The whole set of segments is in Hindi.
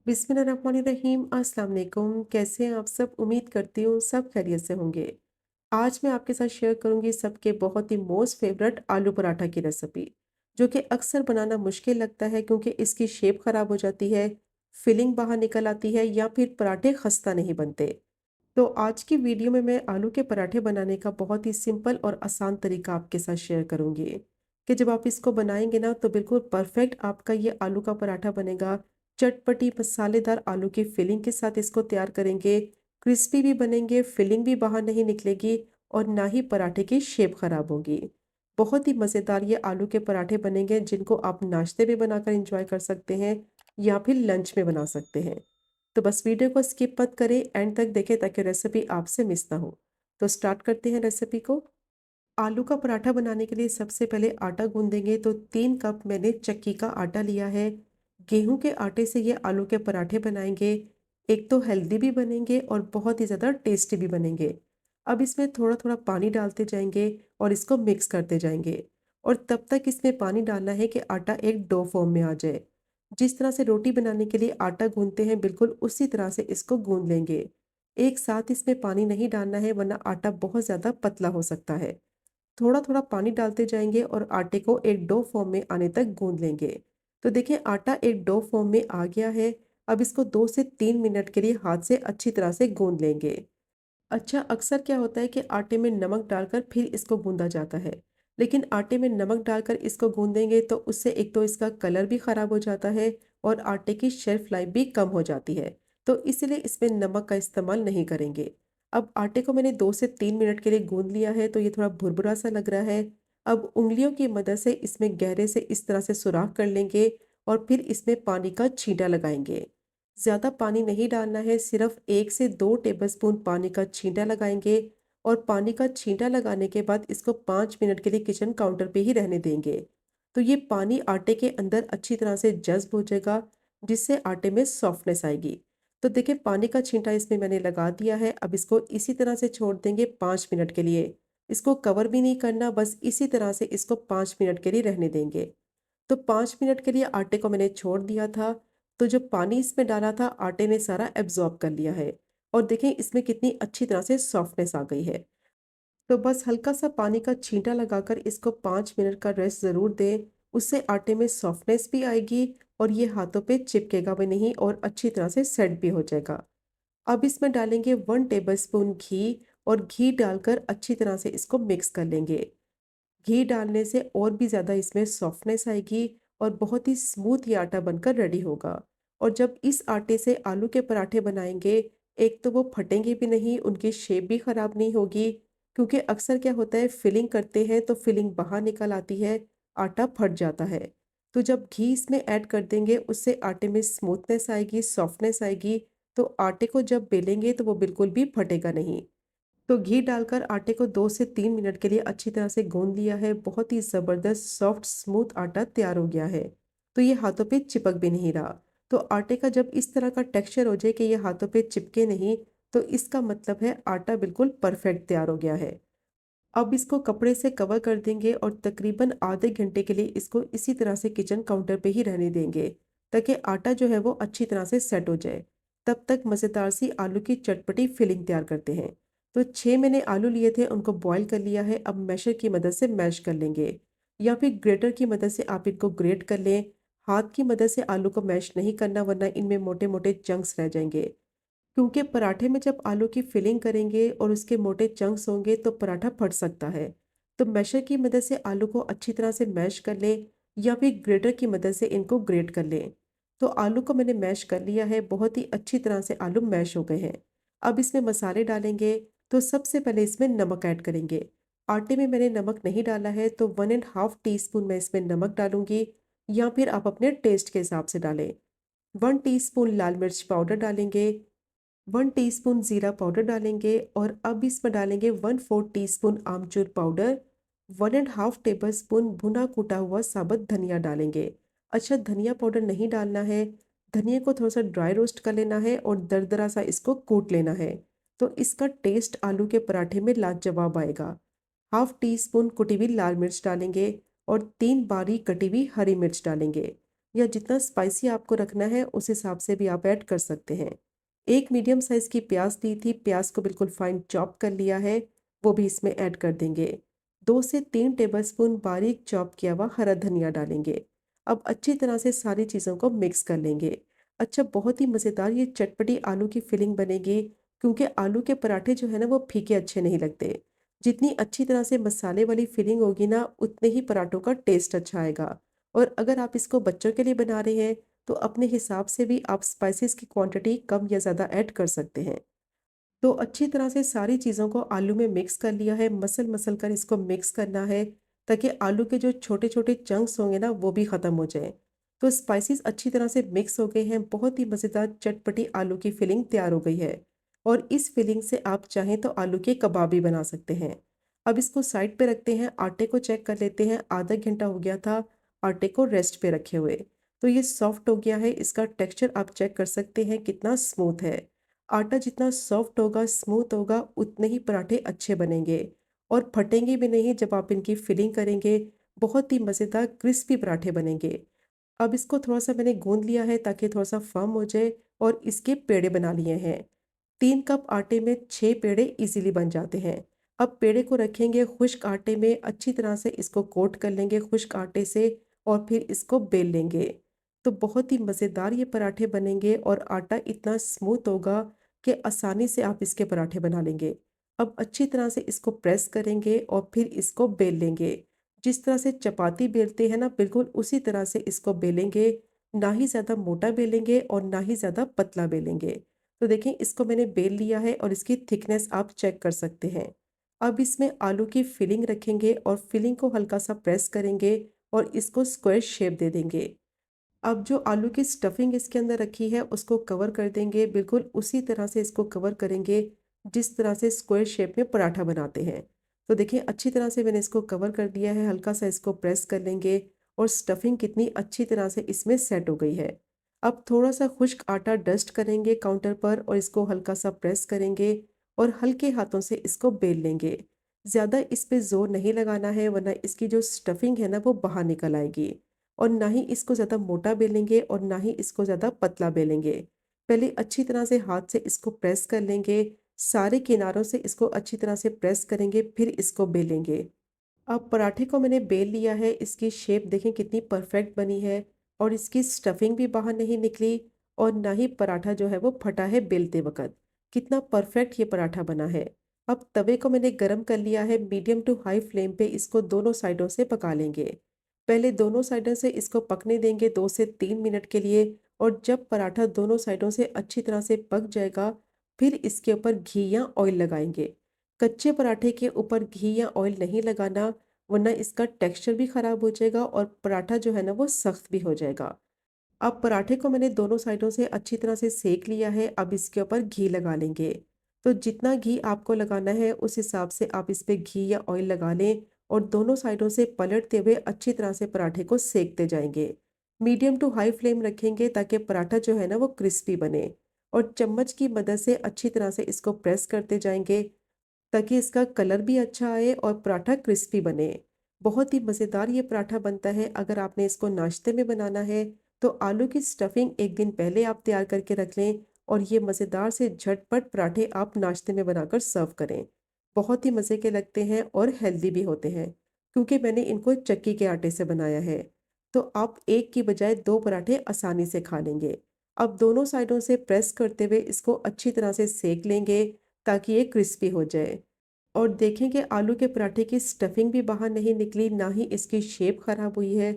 बिस्मिल्लाहिर्रहमानिर्रहीम। अस्सलाम वालेकुम। कैसे हैं आप सब? उम्मीद करती हूँ सब खैरियत से होंगे। आज मैं आपके साथ शेयर करूँगी सबके बहुत ही मोस्ट फेवरेट आलू पराठा की रेसिपी, जो कि अक्सर बनाना मुश्किल लगता है क्योंकि इसकी शेप ख़राब हो जाती है, फिलिंग बाहर निकल आती है या फिर पराठे खस्ता नहीं बनते। तो आज की वीडियो में मैं आलू के पराठे बनाने का बहुत ही सिंपल और आसान तरीका आपके साथ शेयर करूँगी कि जब आप इसको बनाएंगे ना तो बिल्कुल परफेक्ट आपका ये आलू का पराठा बनेगा। चटपटी मसालेदार आलू की फिलिंग के साथ इसको तैयार करेंगे। क्रिस्पी भी बनेंगे, फिलिंग भी बाहर नहीं निकलेगी और ना ही पराठे की शेप खराब होगी। बहुत ही मज़ेदार ये आलू के पराठे बनेंगे जिनको आप नाश्ते में बनाकर इंजॉय कर सकते हैं या फिर लंच में बना सकते हैं। तो बस वीडियो को स्किप मत करें, एंड तक देखें ताकि रेसिपी आपसे मिस ना हो। तो स्टार्ट करते हैं रेसिपी को। आलू का पराठा बनाने के लिए सबसे पहले आटा गूंदेंगे, तो 3 कप मैंने चक्की का आटा लिया है। गेहूं के आटे से ये आलू के पराठे बनाएंगे। एक तो हेल्दी भी बनेंगे और बहुत ही ज़्यादा टेस्टी भी बनेंगे। अब इसमें थोड़ा थोड़ा पानी डालते जाएंगे और इसको मिक्स करते जाएंगे। और तब तक इसमें पानी डालना है कि आटा एक डो फॉर्म में आ जाए। जिस तरह से रोटी बनाने के लिए आटा गूंदते हैं बिल्कुल उसी तरह से इसको गूंद लेंगे। एक साथ इसमें पानी नहीं डालना है वरना आटा बहुत ज़्यादा पतला हो सकता है। थोड़ा-थोड़ा पानी डालते जाएँगे और आटे को एक डो फॉर्म में आने तक गूँध लेंगे। तो देखिए आटा एक डो फॉर्म में आ गया है। अब इसको 2 से 3 मिनट के लिए हाथ से अच्छी तरह से गूँध लेंगे। अच्छा, अक्सर क्या होता है कि आटे में नमक डालकर फिर इसको गूँधा जाता है। लेकिन आटे में नमक डालकर इसको गूँधेंगे तो उससे एक तो इसका कलर भी ख़राब हो जाता है और आटे की शेल्फ लाइफ भी कम हो जाती है। तो इसलिए इसमें नमक का इस्तेमाल नहीं करेंगे। अब आटे को मैंने 2 से 3 मिनट के लिए गूँध लिया है, तो ये थोड़ा भुरभुरा सा लग रहा है। अब उँगलियों की मदद से इसमें गहरे से इस तरह से सुराख कर लेंगे और फिर इसमें पानी का छींटा लगाएँगे। ज़्यादा पानी नहीं डालना है, सिर्फ 1 से 2 टेबलस्पून पानी का छींटा लगाएंगे। और पानी का छींटा लगाने के बाद इसको 5 मिनट के लिए किचन काउंटर पे ही रहने देंगे। तो ये पानी आटे के अंदर अच्छी तरह से जज़्ब हो जाएगा, जिससे आटे में सॉफ्टनेस आएगी। तो देखिए पानी का छींटा इसमें मैंने लगा दिया है। अब इसको इसी तरह से छोड़ देंगे 5 मिनट के लिए। इसको कवर भी नहीं करना, बस इसी तरह से इसको 5 मिनट के लिए रहने देंगे। तो 5 मिनट के लिए आटे को मैंने छोड़ दिया था। तो जो पानी इसमें डाला था आटे ने सारा एब्ज़ॉर्ब कर लिया है। और देखें इसमें कितनी अच्छी तरह से सॉफ्टनेस आ गई है। तो बस हल्का-सा पानी का छींटा लगाकर इसको 5 मिनट का रेस्ट ज़रूर दें। उससे आटे में सॉफ्टनेस भी आएगी और ये हाथों पे चिपकेगा भी नहीं और अच्छी तरह से सेट भी हो जाएगा। अब इसमें डालेंगे 1 टेबलस्पून घी और घी डालकर अच्छी तरह से इसको मिक्स कर लेंगे। घी डालने से और भी ज़्यादा इसमें सॉफ्टनेस आएगी और बहुत ही स्मूथ ये आटा बनकर रेडी होगा। और जब इस आटे से आलू के पराठे बनाएंगे, एक तो वो फटेंगे भी नहीं, उनकी शेप भी ख़राब नहीं होगी। क्योंकि अक्सर क्या होता है फिलिंग करते हैं तो फिलिंग बाहर निकल आती है, आटा फट जाता है। तो जब घी इसमें ऐड कर देंगे उससे आटे में स्मूथनेस आएगी, सॉफ्टनेस आएगी। तो आटे को जब बेलेंगे तो वो बिल्कुल भी फटेगा नहीं। तो घी डालकर आटे को 2 से 3 मिनट के लिए अच्छी तरह से गूंद लिया है। बहुत ही ज़बरदस्त सॉफ्ट स्मूथ आटा तैयार हो गया है। तो ये हाथों पे चिपक भी नहीं रहा। तो आटे का जब इस तरह का टेक्सचर हो जाए कि ये हाथों पे चिपके नहीं, तो इसका मतलब है आटा बिल्कुल परफेक्ट तैयार हो गया है। अब इसको कपड़े से कवर कर देंगे और तकरीबन आधे घंटे के लिए इसको इसी तरह से किचन काउंटर पे ही रहने देंगे, ताकि आटा जो है वो अच्छी तरह से सेट हो जाए। तब तक मज़ेदार सी आलू की चटपटी फिलिंग तैयार करते हैं। तो 6 मैंने आलू लिए थे, उनको बॉईल कर लिया है। अब मैशर की मदद से मैश कर लेंगे या फिर ग्रेटर की मदद से आप इनको ग्रेट कर लें। हाथ की मदद से आलू को मैश नहीं करना वरना इनमें मोटे मोटे चंक्स रह जाएंगे। क्योंकि पराठे में जब आलू की फिलिंग करेंगे और उसके मोटे चंक्स होंगे तो पराठा फट सकता है। तो मैशर की मदद से आलू को अच्छी तरह से मैश कर लें या फिर ग्रेटर की मदद से इनको ग्रेट कर लें। तो आलू को मैंने मैश कर लिया है, बहुत ही अच्छी तरह से आलू मैश हो गए हैं। अब इसमें मसाले डालेंगे। तो सबसे पहले इसमें नमक ऐड करेंगे। आटे में मैंने नमक नहीं डाला है तो 1.5 टीस्पून मैं इसमें नमक डालूंगी, या फिर आप अपने टेस्ट के हिसाब से डालें। 1 टीस्पून लाल मिर्च पाउडर डालेंगे। 1 टीस्पून जीरा पाउडर डालेंगे और अब इसमें डालेंगे 1/4 टीस्पून आमचूर पाउडर। 1.5 टेबलस्पून भुना कूटा हुआ साबुत धनिया डालेंगे। अच्छा, धनिया पाउडर नहीं डालना है। धनिया को थोड़ा सा ड्राई रोस्ट कर लेना है और दरदरा सा इसको कूट लेना है। तो इसका टेस्ट आलू के पराठे में लाजवाब आएगा। हाफ टी स्पून कुटी हुई लाल मिर्च डालेंगे और 3 बारीक कटी हुई हरी मिर्च डालेंगे। या जितना स्पाइसी आपको रखना है उस हिसाब से भी आप ऐड कर सकते हैं। एक मीडियम साइज़ की प्याज़ ली थी, प्याज़ को बिल्कुल फाइन चॉप कर लिया है, वो भी इसमें ऐड कर देंगे। 2 से 3 टेबलस्पून बारीक चॉप किया हुआ हरा धनिया डालेंगे। अब अच्छी तरह से सारी चीज़ों को मिक्स कर लेंगे। अच्छा, बहुत ही मज़ेदार ये चटपटी आलू की फिलिंग बनेगी, क्योंकि आलू के पराठे जो है ना वो फीके अच्छे नहीं लगते। जितनी अच्छी तरह से मसाले वाली फिलिंग होगी ना, उतने ही पराठों का टेस्ट अच्छा आएगा। और अगर आप इसको बच्चों के लिए बना रहे हैं, तो अपने हिसाब से भी आप स्पाइसेस की क्वांटिटी कम या ज़्यादा ऐड कर सकते हैं। तो अच्छी तरह से सारी चीज़ों को आलू में मिक्स कर लिया है, मसल-मसल कर इसको मिक्स करना है, ताकि आलू के जो छोटे-छोटे चंक्स होंगे ना, वो भी ख़त्म हो जाएँ। तो स्पाइसेस अच्छी तरह से मिक्स हो गए हैं, बहुत ही मज़ेदार चटपटी आलू की फिलिंग तैयार हो गई है। और इस फिलिंग से आप चाहें तो आलू के कबाब भी बना सकते हैं। अब इसको साइड पे रखते हैं, आटे को चेक कर लेते हैं, आधा घंटा हो गया था आटे को रेस्ट पे रखे हुए। तो ये सॉफ्ट हो गया है, इसका टेक्सचर आप चेक कर सकते हैं कितना स्मूथ है। आटा जितना सॉफ्ट होगा, स्मूथ होगा, उतने ही पराठे अच्छे बनेंगे और फटेंगे भी नहीं जब आप इनकी फिलिंग करेंगे। बहुत ही मज़ेदार क्रिस्पी पराठे बनेंगे। अब इसको थोड़ा-सा मैंने गूँध लिया है ताकि थोड़ा-सा फ़र्म हो जाए और इसके पेड़े बना लिए हैं। 3 कप आटे में 6 पेड़े इज़िली बन जाते हैं। अब पेड़े को रखेंगे खुश्क आटे में, अच्छी तरह से इसको कोट कर लेंगे खुश्क आटे से और फिर इसको बेल लेंगे। तो बहुत ही मज़ेदार ये पराठे बनेंगे और आटा इतना स्मूथ होगा कि आसानी से आप इसके पराठे बना लेंगे। अब अच्छी तरह से इसको प्रेस करेंगे और फिर इसको बेल लेंगे। जिस तरह से चपाती बेलते हैं ना, बिल्कुल उसी तरह से इसको बेलेंगे। ना ही ज़्यादा मोटा बेलेंगे और ना ही ज़्यादा पतला बेलेंगे। तो देखें, इसको मैंने बेल लिया है और इसकी थिकनेस आप चेक कर सकते हैं। अब इसमें आलू की फिलिंग रखेंगे और फिलिंग को हल्का सा प्रेस करेंगे और इसको स्क्वायर शेप दे देंगे। अब जो आलू की स्टफिंग इसके अंदर रखी है उसको कवर कर देंगे, बिल्कुल उसी तरह से इसको कवर करेंगे जिस तरह से स्क्वायर शेप में पराठा बनाते हैं। तो देखिए, अच्छी तरह से मैंने इसको कवर कर दिया है, हल्का सा इसको प्रेस कर लेंगे और स्टफिंग कितनी अच्छी तरह से इसमें सेट हो गई है। अब थोड़ा सा खुश्क आटा डस्ट करेंगे काउंटर पर और इसको हल्का सा प्रेस करेंगे और हल्के हाथों से इसको बेल लेंगे। ज़्यादा इस पे ज़ोर नहीं लगाना है, वरना इसकी जो स्टफिंग है ना वो बाहर निकल आएगी। और ना ही इसको ज़्यादा मोटा बेलेंगे और ना ही इसको ज़्यादा पतला बेलेंगे। पहले अच्छी तरह से हाथ से इसको प्रेस कर लेंगे, सारे किनारों से इसको अच्छी तरह से प्रेस करेंगे, फिर इसको बेलेंगे। अब पराठे को मैंने बेल लिया है, इसकी शेप देखें कितनी परफेक्ट बनी है और इसकी स्टफिंग भी बाहर नहीं निकली और ना ही पराठा जो है वो फटा है बेलते वक़्त। कितना परफेक्ट ये पराठा बना है। अब तवे को मैंने गरम कर लिया है, मीडियम टू हाई फ्लेम पे इसको दोनों साइडों से पका लेंगे। पहले दोनों साइडों से इसको पकने देंगे 2 से 3 मिनट के लिए और जब पराठा दोनों साइडों से अच्छी तरह से पक जाएगा, फिर इसके ऊपर घी या ऑयल लगाएँगे। कच्चे पराठे के ऊपर घी या ऑयल नहीं लगाना, वरना इसका टेक्सचर भी खराब हो जाएगा और पराठा जो है ना वो सख्त भी हो जाएगा। अब पराठे को मैंने दोनों साइडों से अच्छी तरह से सेक लिया है, अब इसके ऊपर घी लगा लेंगे। तो जितना घी आपको लगाना है उस हिसाब से आप इस पे घी या ऑयल लगा लें और दोनों साइडों से पलटते हुए अच्छी तरह से पराठे को सेकते जाएंगे। मीडियम टू हाई फ्लेम रखेंगे ताकि पराठा जो है ना वो क्रिस्पी बने और चम्मच की मदद से अच्छी तरह से इसको प्रेस करते जाएंगे ताकि इसका कलर भी अच्छा आए और पराठा क्रिस्पी बने। बहुत ही मज़ेदार ये पराठा बनता है। अगर आपने इसको नाश्ते में बनाना है, तो आलू की स्टफिंग एक दिन पहले आप तैयार करके रख लें और ये मज़ेदार से झटपट पराठे आप नाश्ते में बनाकर सर्व करें। बहुत ही मज़े के लगते हैं और हेल्दी भी होते हैं, क्योंकि मैंने इनको चक्की के आटे से बनाया है। तो आप एक की बजाय 2 पराठे आसानी से खा लेंगे। अब दोनों साइडों से प्रेस करते हुए इसको अच्छी तरह से सेक लेंगे ताकि ये क्रिस्पी हो जाए। और देखें कि आलू के पराठे की स्टफिंग भी बाहर नहीं निकली, ना ही इसकी शेप खराब हुई है।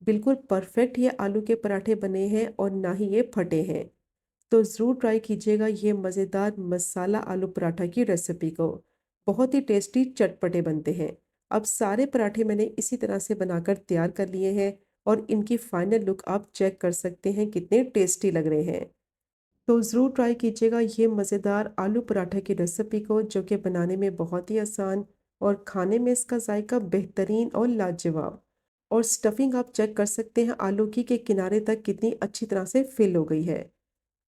बिल्कुल परफेक्ट ये आलू के पराठे बने हैं और ना ही ये फटे हैं। तो ज़रूर ट्राई कीजिएगा ये मज़ेदार मसाला आलू पराठा की रेसिपी को। बहुत ही टेस्टी चटपटे बनते हैं। अब सारे पराठे मैंने इसी तरह से बनाकर तैयार कर लिए हैं और इनकी फाइनल लुक आप चेक कर सकते हैं कितने टेस्टी लग रहे हैं। तो ज़रूर ट्राई कीजिएगा ये मज़ेदार आलू पराठा की रेसिपी को, जो कि बनाने में बहुत ही आसान और खाने में इसका जायका बेहतरीन और लाजवाब। और स्टफिंग आप चेक कर सकते हैं आलू की कि किनारे तक कितनी अच्छी तरह से फिल हो गई है।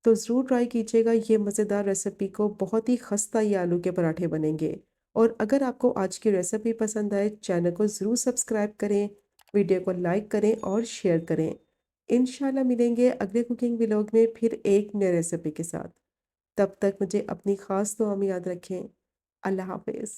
तो ज़रूर ट्राई कीजिएगा ये मज़ेदार रेसिपी को, बहुत ही खस्ता ये आलू के पराठे बनेंगे। और अगर आपको आज की रेसिपी पसंद आए, चैनल को ज़रूर सब्सक्राइब करें, वीडियो को लाइक करें और शेयर करें। इंशाल्लाह मिलेंगे अगले कुकिंग व्लॉग में फिर एक नई रेसिपी के साथ। तब तक मुझे अपनी ख़ास दुआ में याद रखें। अल्लाह हाफ़िज़।